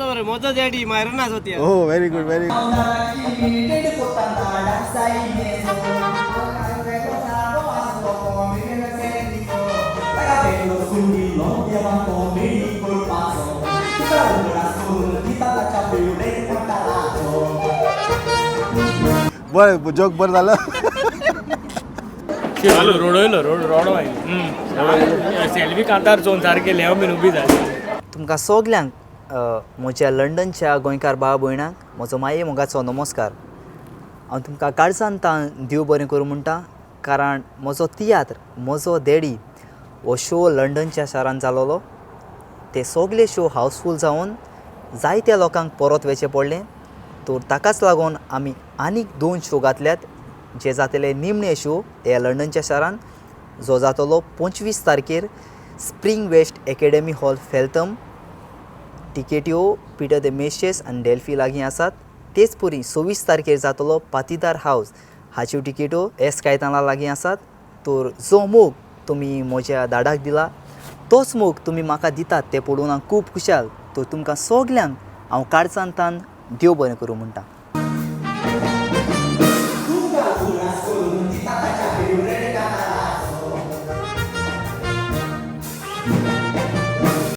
तर मजा डॅडी मायरनाच होती. हो व्हेरी गुड व्हेरी गुड. बरं जोक बरं झालं. सेल्फी कांतार चोवन सारके लेव बीन उबी जाली. तुमकां सगल्यांक म्हज्या लंडनच्या गोंयकार भाव भयणांक म्हजो माये मोगाचो नमस्कार. हांव तुमकां काळजांतान देव बरें करूं म्हणटा, कारण म्हजो तियात्र म्हजो डॅडी हो शो लंडनच्या शारांत जालोलो. ते सगळे शो हावसफूल जावन जायत्या लोकांक परत वचचें पडलें. तर ताकाच लागून आमी आनीक 2 शो घातल्यात, जे जातले निमणे शो ह्या लंडनच्या शारांत, जो जातलो 25 तारखेर spring west academy hall Feltham. टिकेट्यो पिटर द मेशेस आनी डेल्फी लागीं आसात. तेच परी 26 तारखेर जातलो पातीदार हावस, हाच्यो टिकेट्यो एस कायताना लागीं आसात. तर जो मोग तुमी म्हज्या दाडाक दिला, तोच मोग तुमी म्हाका दितात तें पळोवन हांव खूब खुशाल. तर तुमकां सगल्यांक हांव काळजांतान देव बरें करूं म्हणटा.